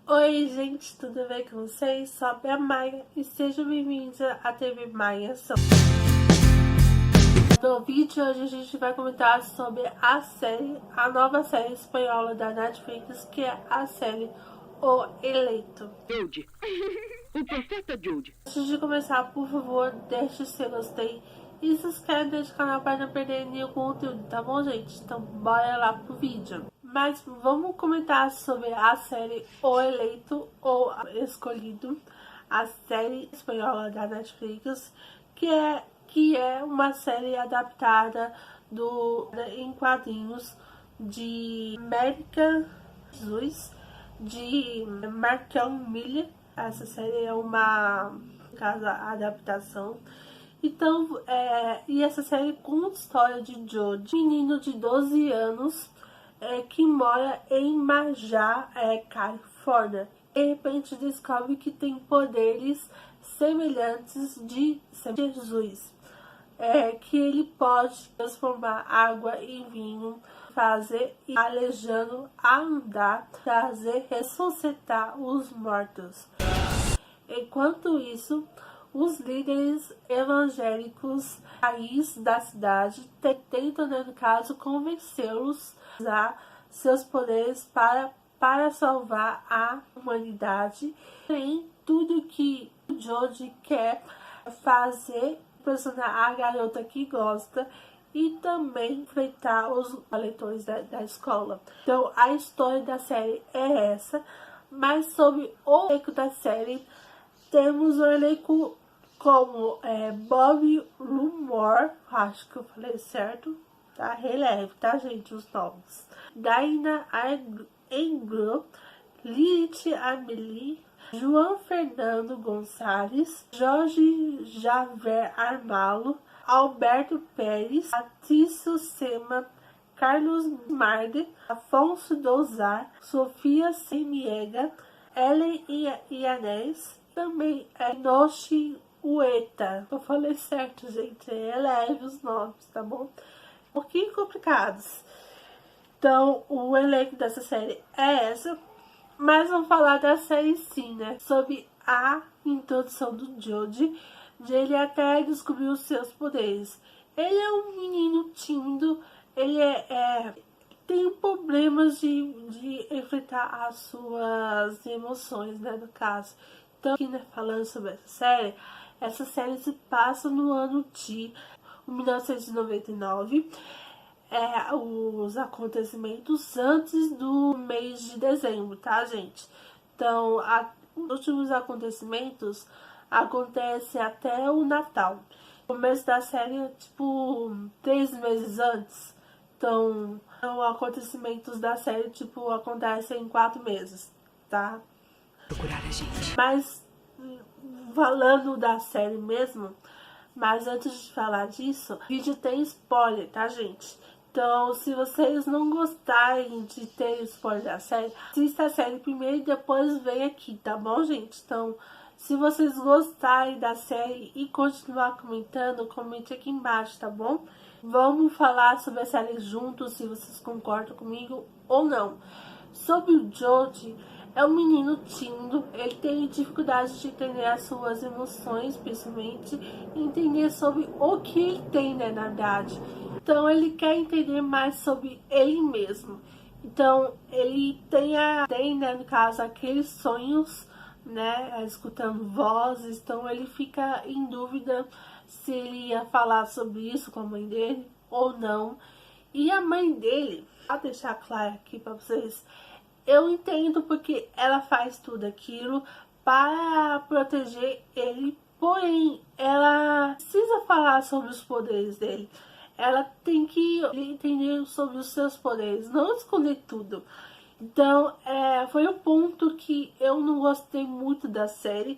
Oi gente, tudo bem com vocês? Sou a Bia Maia e sejam bem-vindos à TV Maia Ação. No vídeo de hoje a gente vai comentar sobre a nova série espanhola da Netflix, que é a série O Eleito. Jude. O profeta Jude. Antes de começar, por favor, deixe o seu gostei e se inscreve nesse canal para não perder nenhum conteúdo, tá bom, gente? Então bora lá pro vídeo. Mas vamos comentar sobre a série O Eleito ou Escolhido, a série espanhola da Netflix, que é uma série adaptada em quadrinhos de América Jesus, de Markel Miller. Essa série é uma adaptação. Então, e essa série conta a história de Jody, menino de 12 anos, que mora em Majá, Califórnia. De repente descobre que tem poderes semelhantes de Jesus. Que ele pode transformar água em vinho, fazer aleijando a andar, ressuscitar os mortos. Enquanto isso, os líderes evangélicos raiz da cidade tentam, no caso, convencê-los a usar seus poderes para salvar a humanidade. Porém, tudo que o Jody quer fazer, impressionar a garota que gosta e também enfrentar os leitores da escola. Então, a história da série é essa, mas sobre o elenco da série, temos o elenco como Bobby Lumore, acho que eu falei certo, tá? Releve, tá, gente, os nomes. Daina Engro, Lilith Amelie, João Fernando Gonçalves, Jorge Javier Armalo, Alberto Pérez, Patrício Sema, Carlos Marde, Afonso Dozar, Sofia Semiega, Ellen Ianez, também Noshi Ueta. Eu falei certo, gente. Leve os nomes, tá bom? Um pouquinho complicados. Então, o elenco dessa série é essa. Mas vamos falar da série sim, né? Sobre a introdução do Jody, de ele até descobrir os seus poderes. Ele é um menino tímido, ele tem problemas de enfrentar as suas emoções, né, no caso. Então, aqui, né, falando sobre essa série se passa no ano de 1999, os acontecimentos antes do mês de dezembro, tá, gente? Então, os últimos acontecimentos acontecem até o Natal. O começo da série é tipo 3 meses antes. Então, os acontecimentos da série, tipo, acontecem em 4 meses, tá? Procurar a gente. Mas, falando da série mesmo, mas antes de falar disso, o vídeo tem spoiler, tá, gente? Então, se vocês não gostarem de ter spoiler da série, assista a série primeiro e depois vem aqui, tá bom, gente? Então, se vocês gostarem da série e continuar comentando, comente aqui embaixo, tá bom? Vamos falar sobre a série juntos, se vocês concordam comigo ou não. Sobre o Jody, é um menino tímido, ele tem dificuldade de entender as suas emoções, principalmente entender sobre o que ele tem, né, na verdade. Então ele quer entender mais sobre ele mesmo. Então ele tem, né, no caso, aqueles sonhos, né, escutando vozes. Então ele fica em dúvida se ele ia falar sobre isso com a mãe dele ou não. E a mãe dele, vou deixar claro aqui pra vocês, eu entendo porque ela faz tudo aquilo para proteger ele, porém ela precisa falar sobre os poderes dele. Ela tem que entender sobre os seus poderes, não esconder tudo. Então, foi o ponto que eu não gostei muito da série.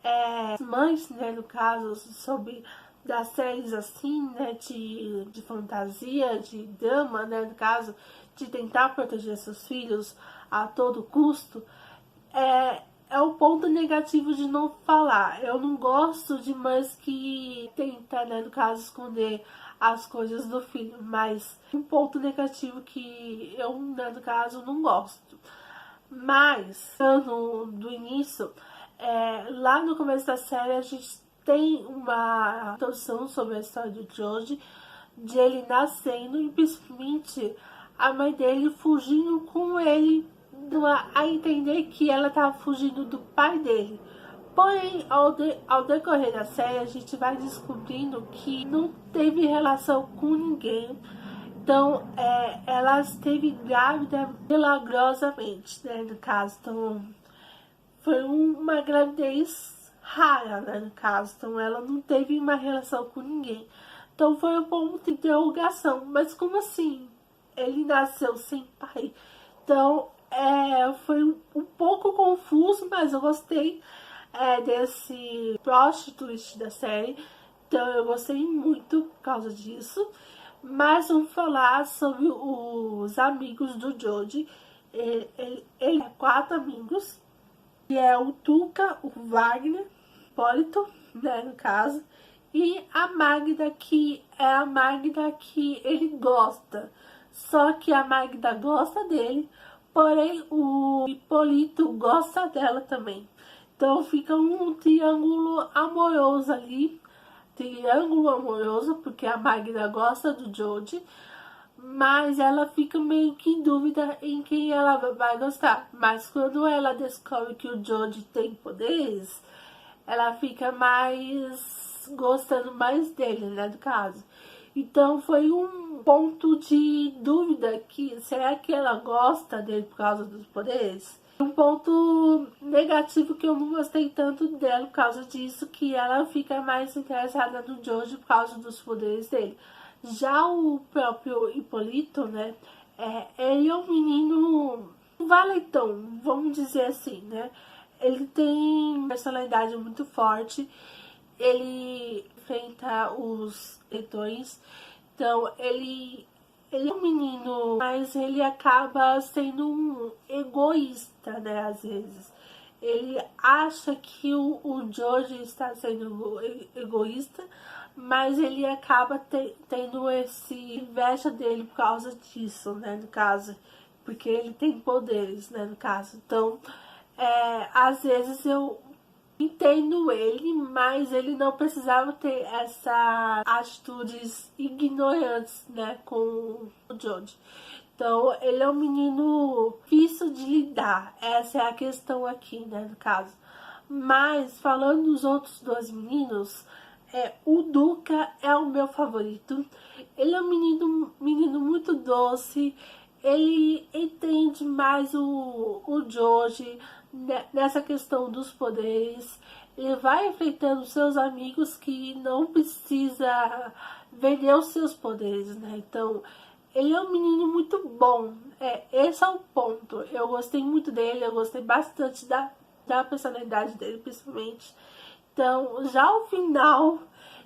As mães, né, no caso, sobre das séries assim, né, de fantasia, de drama, né, no caso, de tentar proteger seus filhos a todo custo, é o ponto negativo de não falar. Eu não gosto de mães que tentam, né, no caso, esconder as coisas do filho, mas um ponto negativo que eu, né, no caso, não gosto. Mas, do início, lá no começo da série a gente tem uma introdução sobre a história do Joji, de ele nascendo e principalmente a mãe dele fugindo com ele, dando a entender que ela estava fugindo do pai dele. Porém, ao decorrer da série, a gente vai descobrindo que não teve relação com ninguém. Então, ela esteve grávida milagrosamente, né, no caso. Então, foi uma gravidez rara, né, no caso. Então, ela não teve uma relação com ninguém. Então, foi um ponto de interrogação. Mas como assim? Ele nasceu sem pai? Então, foi um pouco confuso, mas eu gostei desse plot twist da série. Então, eu gostei muito por causa disso. Mas vamos falar sobre os amigos do Joji. Ele é 4 amigos, que é o Tuca, o Wagner, Hipólito, né, no caso, e a Magda, que é a Magda que ele gosta. Só que a Magda gosta dele, porém o Hipólito gosta dela também. Então fica um triângulo amoroso ali. Triângulo amoroso, porque a Magda gosta do Joji, mas ela fica meio que em dúvida em quem ela vai gostar. Mas quando ela descobre que o Joji tem poderes, ela fica mais gostando mais dele, né, do caso. Então foi um ponto de dúvida que será que ela gosta dele por causa dos poderes? Um ponto negativo que eu não gostei tanto dela por causa disso, que ela fica mais interessada no Joji por causa dos poderes dele. Já o próprio Hipólito, né, ele é um menino valentão, vamos dizer assim, né. Ele tem uma personalidade muito forte, ele enfrenta os leitões, então ele é um menino, mas ele acaba sendo um egoísta, né, às vezes. Ele acha que o Joji está sendo egoísta, mas ele acaba tendo esse inveja dele por causa disso, né, no caso. Porque ele tem poderes, né, no caso. Então, às vezes eu entendo ele, mas ele não precisava ter essas atitudes ignorantes, né, com o Joji. Então, ele é um menino difícil de lidar. Essa é a questão aqui, né, no caso. Mas, falando dos outros 2 meninos, o Duca é o meu favorito. Ele é um menino muito doce. Ele entende mais o Joji nessa questão dos poderes. Ele vai enfrentando seus amigos que não precisa vender os seus poderes, né? Então, ele é um menino muito bom. Esse é o ponto. Eu gostei muito dele, eu gostei bastante da personalidade dele, principalmente. Então, já o final,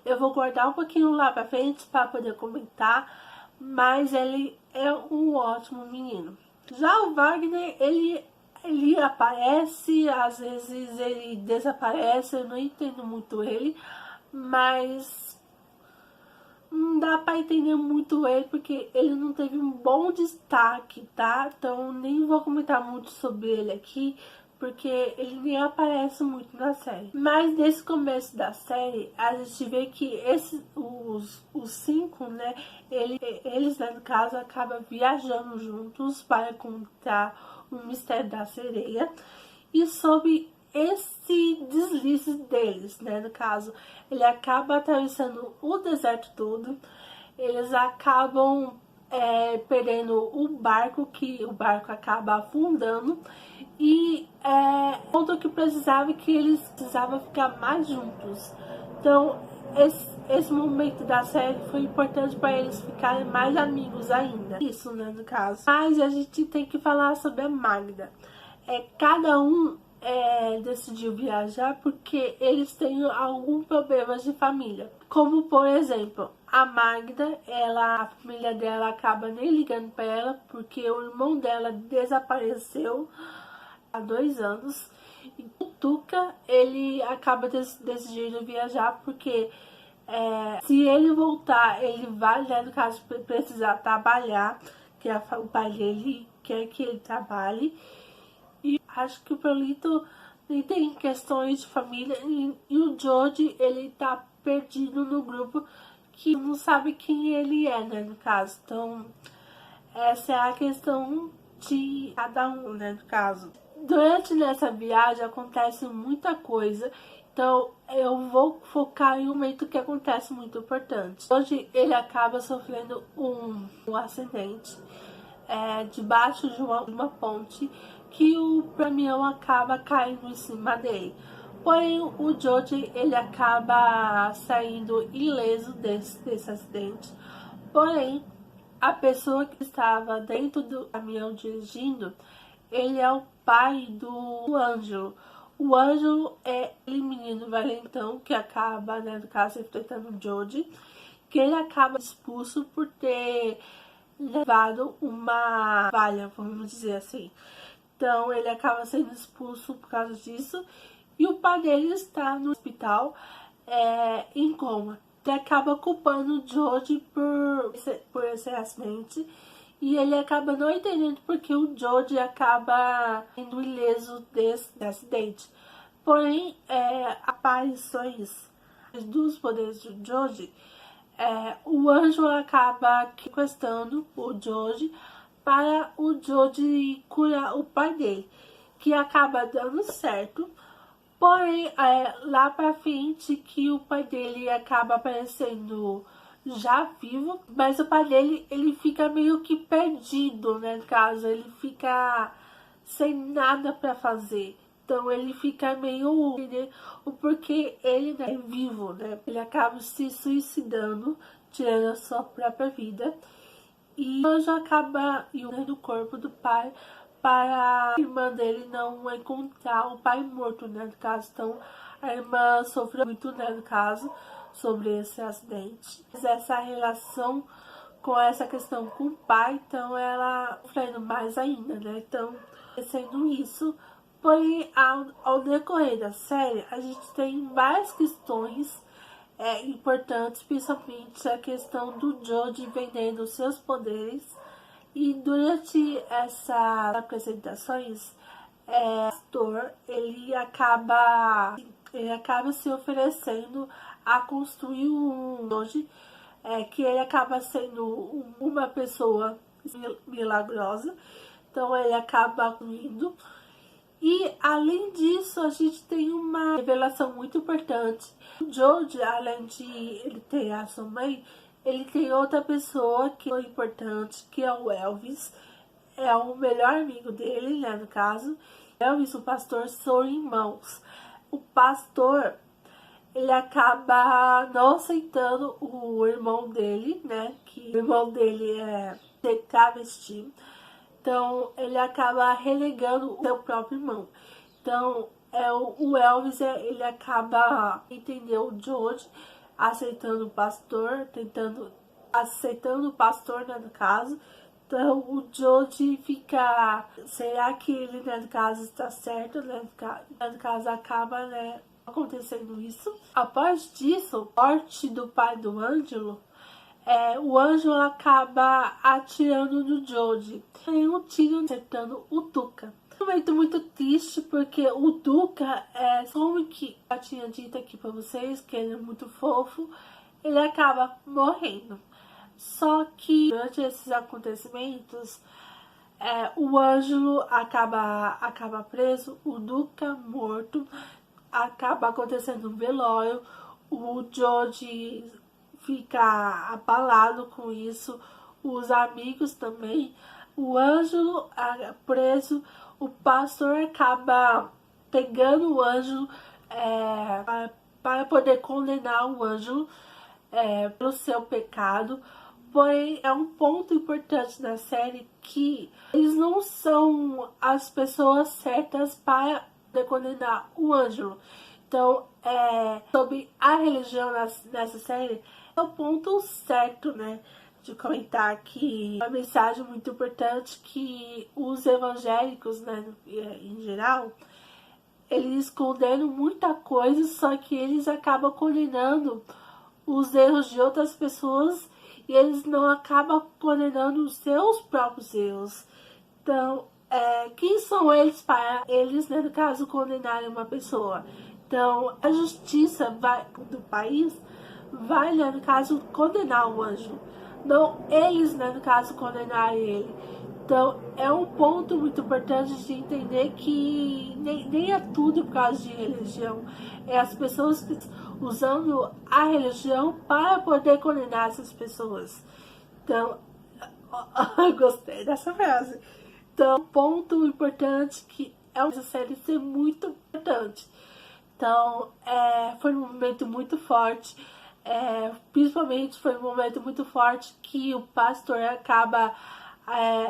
eu vou guardar um pouquinho lá pra frente para poder comentar. Mas ele é um ótimo menino. Já o Wagner, ele aparece, às vezes ele desaparece, eu não entendo muito ele, mas não dá pra entender muito ele porque ele não teve um bom destaque, tá? Então nem vou comentar muito sobre ele aqui, porque ele nem aparece muito na série. Mas nesse começo da série, a gente vê que os 5, né, eles, né, no caso, acabam viajando juntos para encontrar o mistério da sereia. E sobre esse deslize deles, né, no caso, ele acaba atravessando o deserto todo. Eles acabam perdendo o barco, que o barco acaba afundando. E outro que precisava, que eles precisavam ficar mais juntos. Então esse momento da série foi importante para eles ficarem mais amigos ainda. Isso, né, no caso. Mas a gente tem que falar sobre a Magda. Cada um decidiu viajar porque eles têm algum problema de família. Como, por exemplo, a Magda, a família dela acaba nem ligando para ela porque o irmão dela desapareceu há 2 anos. E o Tuca, ele acaba decidindo viajar porque se ele voltar, ele vai, né, no caso, precisar trabalhar, que o pai dele quer que ele trabalhe. acho que o Paulito nem tem questões de família e o George, ele tá perdido no grupo que não sabe quem ele é, né, no caso. Então, essa é a questão de cada um, né, no caso. Durante nessa viagem acontece muita coisa, então eu vou focar em um momento que acontece muito importante. Hoje ele acaba sofrendo um acidente debaixo de uma ponte que o caminhão acaba caindo em cima dele. Porém, o George, ele acaba saindo ileso desse acidente. Porém, a pessoa que estava dentro do caminhão dirigindo, ele é o pai do Ângelo. O Ângelo é aquele menino valentão que acaba, né, no caso, enfrentando o George, que ele acaba expulso por ter levado uma falha, vamos dizer assim. Então ele acaba sendo expulso por causa disso. E o pai dele está no hospital em coma. Ele acaba culpando o George por esse acidente. E ele acaba não entendendo porque o George acaba indo ileso desse acidente. Porém, aparições dos poderes do George, o anjo acaba sequestrando o George para o George curar o pai dele, que acaba dando certo. Porém, lá pra frente que o pai dele acaba aparecendo já vivo, mas o pai dele, ele fica meio que perdido, né, no caso, ele fica sem nada pra fazer. Então ele fica meio o porquê ele, né, é vivo, né? Ele acaba se suicidando, tirando a sua própria vida. E o anjo acaba indo no corpo do pai para a irmã dele não encontrar o pai morto, né, no caso. Então a irmã sofreu muito, né, no caso, sobre esse acidente. Mas essa relação com essa questão com o pai, então ela sofrendo mais ainda, né? Então, sendo isso. Porém, ao decorrer da série, a gente tem várias questões importantes, principalmente a questão do George vendendo seus poderes. E durante essas apresentações, o pastor, ele acaba se oferecendo a construir um George, que ele acaba sendo uma pessoa milagrosa. Então ele acaba indo. E além disso, a gente tem uma revelação muito importante. O George, além de ele ter a sua mãe, ele tem outra pessoa que é importante, que é o Elvis. É o melhor amigo dele, né, no caso. Elvis e o pastor são irmãos. O pastor, ele acaba não aceitando o irmão dele, né, que o irmão dele é travesti. Então, ele acaba relegando o seu próprio irmão. Então, o Elvis, ele acaba entendendo o George, aceitando o pastor, aceitando o pastor, né, no caso. Então, o George fica, será que ele, né, no caso, está certo, né, no caso, acaba, né, acontecendo isso. Após disso, a morte do pai do Ângelo, o anjo acaba atirando no George. Tem um tiro acertando o Tuca. Um momento muito triste, porque o Tuca, como que eu tinha dito aqui pra vocês, que ele é muito fofo, ele acaba morrendo. Só que durante esses acontecimentos, o Ângelo acaba preso, o Tuca morto, acaba acontecendo um velório, o George fica abalado com isso, os amigos também, o Ângelo preso, o pastor acaba pegando o Ângelo para poder condenar o Ângelo pelo seu pecado. Porém, é um ponto importante da série que eles não são as pessoas certas para condenar o Ângelo. Então, sobre a religião nessa série, é o ponto certo, né, de comentar que uma mensagem muito importante que os evangélicos, né, em geral, eles condenam muita coisa, só que eles acabam condenando os erros de outras pessoas e eles não acabam condenando os seus próprios erros. Então, quem são eles para eles, né, no caso, condenarem uma pessoa? Então, a justiça do país vai, né, no caso, condenar o anjo. Não eles, né, no caso, condenarem ele. Então, é um ponto muito importante de entender que nem é tudo por causa de religião. É as pessoas que usando a religião para poder condenar essas pessoas. Então, eu gostei dessa frase. Então, ponto importante que essa série ser muito importante. Então, foi um momento muito forte. Principalmente foi um momento muito forte que o pastor acaba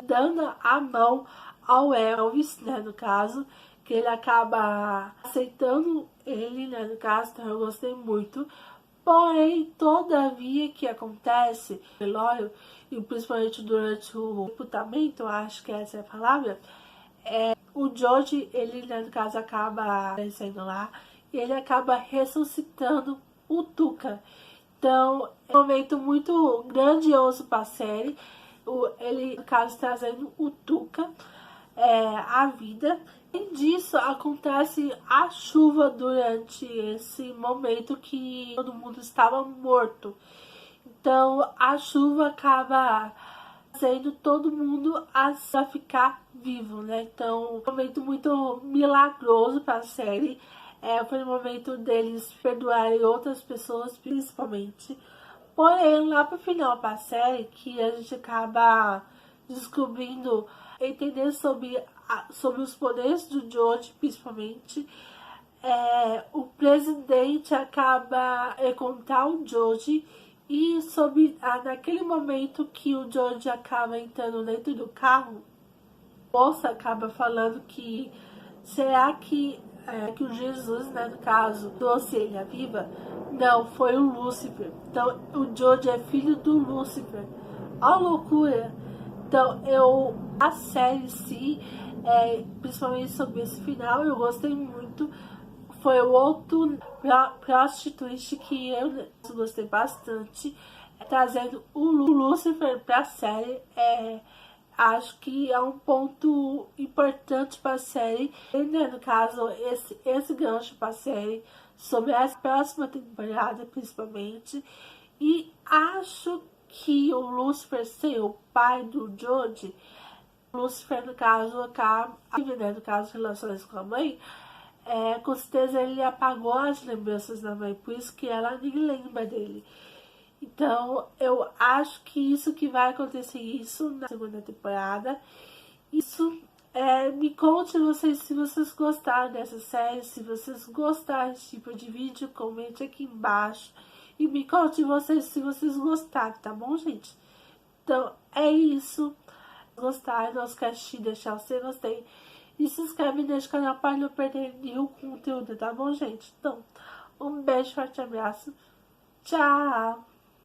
dando a mão ao Elvis, né, no caso, que ele acaba aceitando ele, né, no caso, então eu gostei muito. Porém, todavia que acontece, velório, e principalmente durante o sepultamento, acho que essa é a palavra, o George, ele, né, no caso, acaba aparecendo lá, e ele acaba ressuscitando o Tuca. Então, é um momento muito grandioso para a série. Ele, no caso, trazendo o Tuca à vida. Além disso, acontece a chuva durante esse momento que todo mundo estava morto. Então, a chuva acaba fazendo todo mundo a ficar vivo, né? Então, um momento muito milagroso para a série. Foi um momento deles perdoarem outras pessoas, principalmente. Porém, lá pro final da série, que a gente acaba descobrindo, entender sobre os poderes do George, principalmente, o presidente acaba encontrar o George e sobre naquele momento que o George acaba entrando dentro do carro, a moça acaba falando que será que o Jesus, né, no caso, trouxe ele à viva? Não, foi o Lúcifer. Então, o George é filho do Lúcifer. Ó, loucura! Então, a série em si, principalmente sobre esse final, eu gostei muito. Foi o outro plot twist que eu gostei bastante. Trazendo o Lúcifer pra série. Acho que é um ponto importante para a série, né? No caso, esse gancho para a série sobre a próxima temporada, principalmente. E acho que o Lúcifer ser o pai do George, Lúcifer, no caso, acaba, né, no caso, relações com a mãe, com certeza ele apagou as lembranças da mãe, por isso que ela nem lembra dele. Então, eu acho que isso que vai acontecer isso na segunda temporada. Isso, me conte vocês se vocês gostaram dessa série, se vocês gostaram desse tipo de vídeo, comente aqui embaixo. E me conte vocês se vocês gostaram, tá bom, gente? Então, é isso. Se gostaram, não esquece de deixar o seu gostei. E se inscreve nesse canal para não perder nenhum conteúdo, tá bom, gente? Então, um beijo, forte abraço. Tchau!